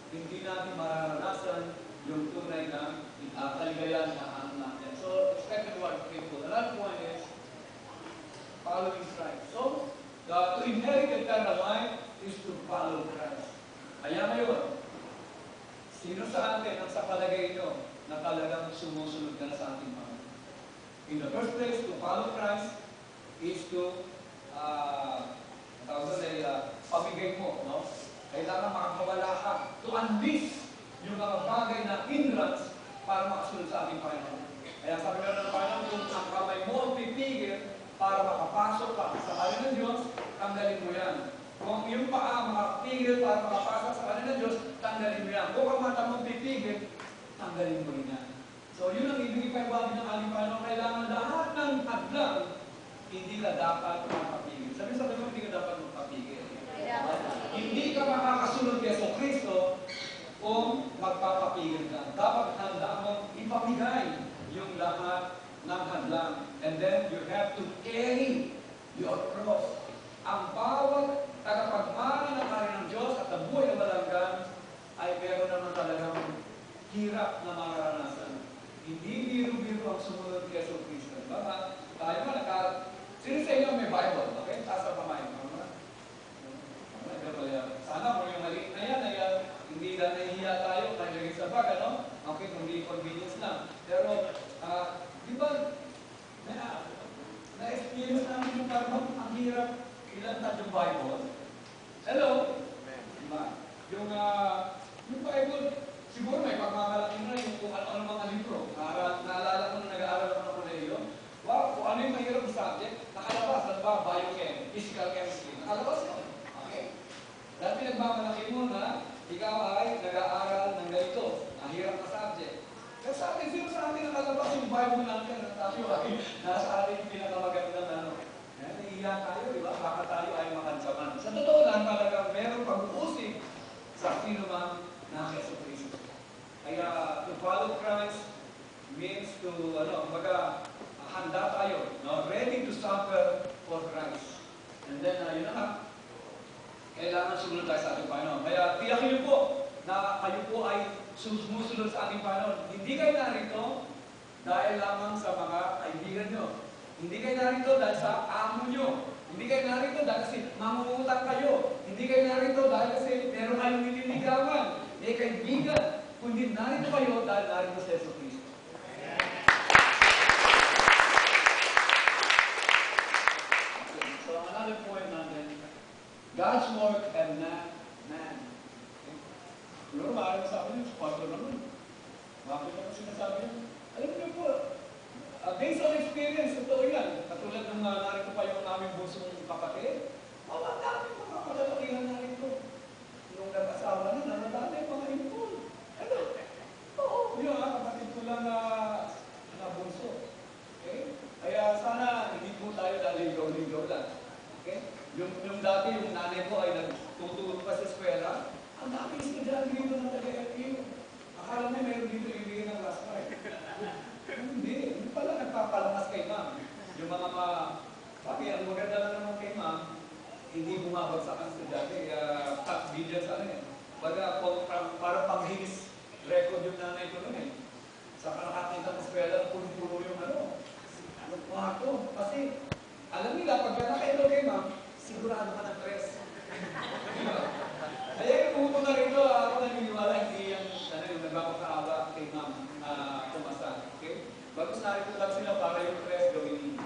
hindi natin mararanasan yung tunay na kaligayahan na hanap natin. So, second one, faithful. Another one is following Christ. So, to inherit eternal life is to follow Christ. Kaya ngayon, sino sa atin ang sa palagay nyo na talagang sumusunod ka na sa ating Panginoon? In the first place, to follow Christ is to pamigay mo, no? Kailangan makakawala ka to unleash yung mga bagay na hindrance para makasunod sa ating Panginoon. Kaya sabi nga ng Panginoon, kung ang kamay mo ang pipigil para makapasok ka sa kanin ng Diyos, tanggalin mo yan. Kung yung paa makapigil para makapasok sa kanin ng Diyos, tanggalin mo yan. Kung ang mata mo pipigil, tanggalin mo rin yan. So yun ang ibig ipaiwagi ng ating Panginoon. Kailangan lahat ng hadlang, hindi ka dapat magpapigil. Sabi mo, hindi ka dapat magpapigil. Hindi ka makakasunod kay Kristo kung magpapapigil ka. Dapat handa mong ipamigay yung lahat ng hadlang. And then you have to carry your cross. Ang bawat tagapagmana ng hari ng Diyos at ang buhay na malanggan ay meron naman talagang hirap na mararanasan. Hindi biro-biro ang sumunod kay Kristo. Baka tayo ba sino sa inyo may Bible? Okay? Taas ang kamay. Sana kung yung mali na yan, hindi na nahihiya tayo, nandiyan sa bag, ano? Okay, kung hindi convenience lang. Pero, di ba, na-experience namin yung parang ang hirap ilan yung Bible. Hello? Diba? Yung Bible, siguro may pagmamalaki na yung kung ano-ano mga libro. Naalala ko na nag-aaral ako ng kolehiyo. Wow, kung ano yung mahirap na subject, nakalabas, ba, biochem, physical chemistry, nakalabas yun. Okay? Dahil pinagmamalaki mo na ikaw ay nag-aaral ng ganito, ang hirap na subject. Kasi sa atin, sino sa atin nakalabas yung Bible natin, at tayo ay nasa atin yung pinakamagandang ano. Nahihiya tayo, di ba? Baka tayo ay makansaman. Sa totoo lang, talagang meron pag-uusig sa sino man na Kristo. Kaya, to follow Christ means to, handa tayo, no? Ready to suffer for Christ. And then, yun na nga, kailangan sumunod tayo sa ating Panginoon. Kaya, tiyakin niyo po na kayo po ay sumusunod sa ating Panginoon. Hindi kayo narito dahil lamang sa mga kaibigan nyo. Hindi kayo narito dahil sa amo nyo. Hindi kayo narito dahil kasi mangungutang kayo. Hindi kayo narito dahil kasi meron kayong nililigawan. May kaibigan. Kundi narito kayo dahil narito sa Yesu Cristo. So, another point natin. God's work and not man. Siguro maaaring sabi niyo, pastor naman. Bakit naman sinasabi niyo? Alam niyo po, based on experience, totoo yan. Katulad ng narito pa yung aming bunsong kapatid, ang dami mga kalalakihan narito. Nung nag-asawa na, nadami mga impul. Ano? Oo, yun kapatid ko lang na bunso. Okay? Kaya sana hindi po tayo daligaw-ligaw lang. Okay? Yung dati, yung nanay ko ay nagtuturo pa sa eskwela, ang daming estudyante dito ng taga-FU. Akala mo meron dito ibigay ng last night. Hindi pala nagpapalamas kay ma'am. Yung mga sabi, ang maganda lang naman kay ma'am, hindi bumabagsak ang estudyante, top billion sa ano eh. Baga, para pang-Guinness record yung nanay ko nun eh. Sa nakakita ng eskwela, puno-puno yung yung kwarto. Kasi, alam nila, pagka nakailo kay ma'am, sigurado ka ng press. Kaya yung pumunta na rito, ako naniniwala, hindi yung nagpapakaawa kay ma'am pumasan. Okay? Bagus narito lang sila para yung press gawin.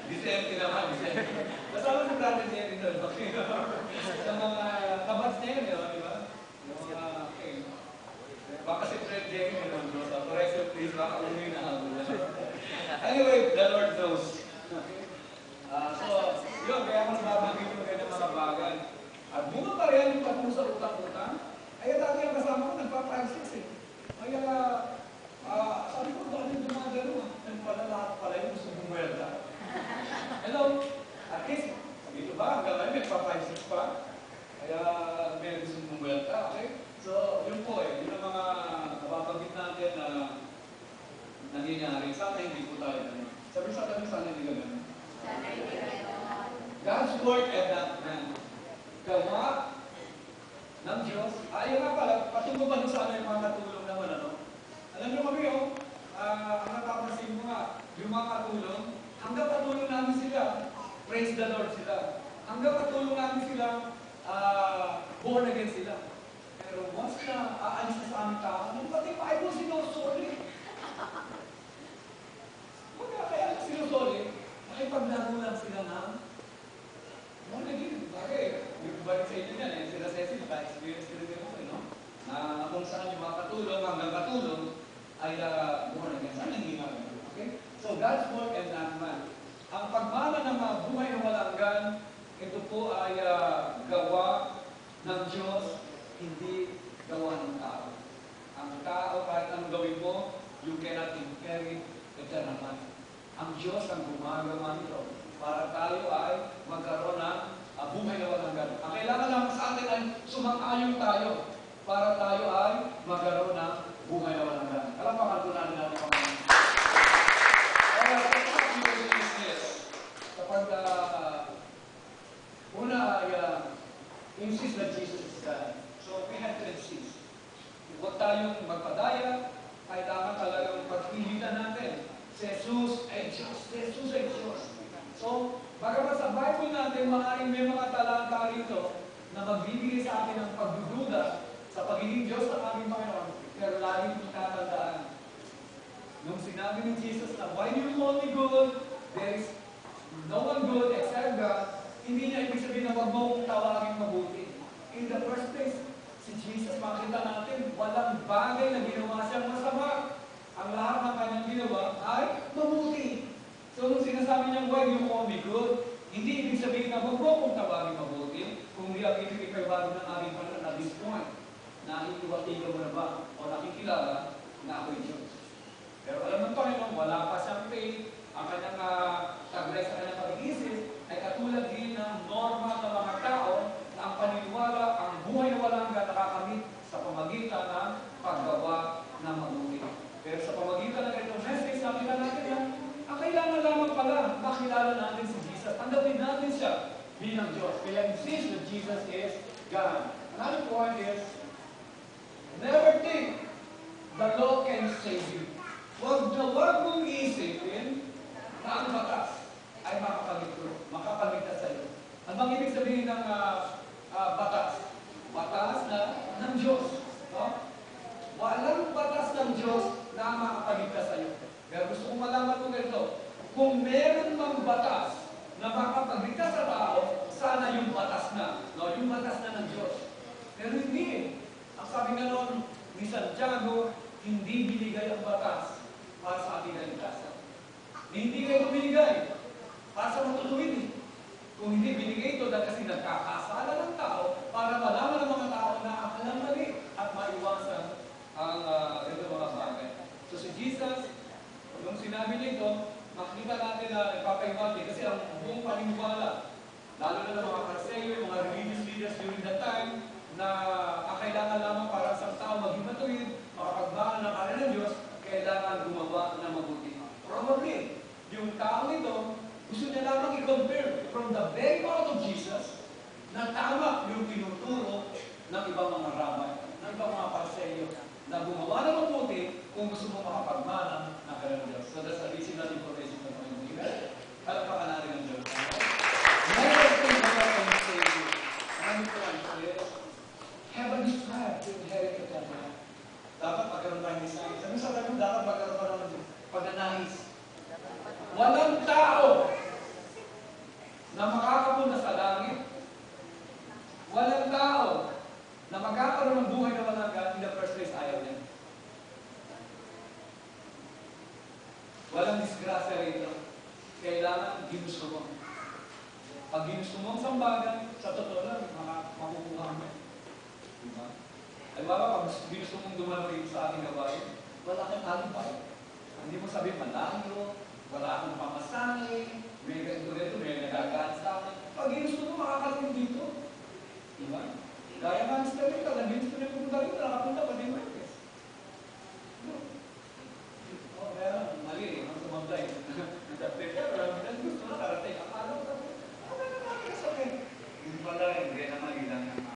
Vicente naman, Vicente. Kasama ng brother niya rin doon. Okay? Sa mga kabats niya yun, di ba? Yung mga, okay. Baka si Fred Jerry mo naman doon. Sa correction, please, baka umuwi na habol. Anyway, the Lord knows. So, yun, kaya ako nababanggit yung ganyan mga bagay. At bunga pa rin yung pagpunta sa utang-utang. Kaya dati ang kasama ko, nagpa-5-6 eh. Kaya, sabi ko, bakit dumagano ah? Yung pala lahat pala yung gusto bumuelta. Hello? At least, dito ba? Hanggang ngayon, nagpa-5-6 pa. Kaya, may gusto bumuelta. Okay? So, yun po eh. Yun ang mga nababanggit natin na nangyayari. Sana hindi po tayo ganun. Sabi sa atin, sana hindi ganun. God's work and not man. Gawa ng Diyos. Ayun nga pala, patungo pa doon sa ano yung mga katulong naman, ano? Alam niyo kami, ang natapasin mo nga, yung mga katulong, hanggang katulong namin sila, praise the Lord sila. Hanggang katulong namin sila, born again sila. Pero once na aalis na sa aming tao, pati Bible sinusuli. Kaya sinusuli, makipaglaro lang sila ng born again. Bakit? Yung balik sa inyo yan, sila Cecil, naka-experience ko rin ako, no? Na kung saan yung mga katulong, hanggang katulong, ay born again. Saan hindi nga ganun? Okay? So, God's work and not man. Ang pagmana ng mga buhay na walang hanggan, ito po ay gawa ng Diyos, hindi gawa ng tao. Ang tao, kahit anong gawin mo, you cannot inherit eternal life. Ang Diyos ang gumagawa nito para tayo ay magkaroon ng buhay na walang hanggan. Ang kailangan naman sa atin ay sumang-ayon tayo para tayo ay magkaroon ng buhay na walang hanggan. Kalapakan po natin natin Panginoon. Kapag una ay insist na Jesus is God. So we have to insist. Huwag tayong magpadaya, kailangan talagang pagpilitan natin. Si Jesus ay Diyos. Si Jesus ay Diyos. So, bagamat sa Bible natin, maaaring may mga talanta rito na magbibigay sa atin ng pagdududa sa pagiging Diyos ng aming Panginoon. Pero lagi kong tatandaan, nung sinabi ni Jesus na, why do you call me good? There is no one good except God. Hindi niya ibig sabihin na wag mo kong tawagin mabuti. In the first place, si Jesus, makita natin, walang bagay na ginawa siyang masama. Ang lahat ng kanyang ginawa ay mabuti. So, nung sinasabi niyang, why you call me good, hindi ibig sabihin na wag mo kong tawagin mabuti, kung di ang ibig ipaiwagin ng aming Panginoon at this point, nakikiwatiga mo na ba o nakikilala na ako'y Diyos. Pero alam ng Panginoon, wala pa siyang faith, ang kanyang taglay sa kanyang pag-iisip ay katulad din ng norma ng mga tao na ang paniniwala, ang buhay na walang hanggan nakakamit sa pamagitan ng paggawa ng mabuti. Pero sa pamagitan ng itong message, nakita natin na ang kailangan lamang pala makilala natin si Jesus. Tanggapin natin siya bilang Diyos. Kaya insist that Jesus is God. Another point is, never think the law can save you. Huwag mong iisipin na ang batas ay makapagligtas sa iyo. Ano bang ibig sabihin ng batas? Batas na ng Diyos. No? Walang batas ng Diyos na makapagligtas sa iyo. Pero gusto kong malaman mo ganito, kung meron mang batas na makapagligtas sa tao, sana yung batas na. No? Yung batas na ng Diyos. Pero hindi. Ang sabi nga noon ni Santiago, hindi binigay ang batas para sa ating kaligtasan. Hindi kayo binigay para sa matutuwid. Kung hindi binigay ito dahil kasi nagkakasala ng tao para malaman ng mga tao na akalang mali at maiwasan ang ito mga bagay. So si Jesus, nung sinabi niya ito, makikita natin na nagpapaiwati kasi ang buong paniniwala, lalo na ng mga Pharisee, mga religious leaders during that time, na ang kailangan lamang para sa tao maging matuwid, makapagmahal ng kanan ng Diyos, kailangan gumawa ng mabuti. Probably, yung tao ito, gusto niya lamang i-confirm from the very mouth of Jesus na tama yung tinuturo ng ibang mga rabbi, ng ibang mga Pharisee, na gumawa ng mabuti kung gusto mo makapagmana ng kanan ng Diyos. So that's additional information na Panginoon. Kalapakan natin ng Diyos. Never think about what I say to you. Maraming po ang salis. Heaven is trying to inherit the eternal. Dapat magkaroon tayo ng desire. Sabi sa tayo, dapat magkaroon tayo ng pagnanais. Walang tao na makakapunta sa langit. Walang tao na magkakaroon ng buhay na walang hanggan in the first place ayaw niya. Walang disgrasya rito. Kailangan ginusto mo. Pag ginusto mo ang sambagan, sa totoo lang, makukuha mo. Diba? Halimbawa, pag ginusto mong dumalo rito sa ating gawain, wala kang alibay. Hindi mo sabihin, malayo, wala akong pamasanay, may ganito, may nagagaan sa akin. Pag ginusto mo, makakarating dito. Diba? Kaya nga sa rin ka, ginusto na pupunta rito, nakapunta pa din Marquez. Oh, kaya mali, ang sumablay. Pero gusto na karating. Akala ko, okay. Hindi pala, hindi naman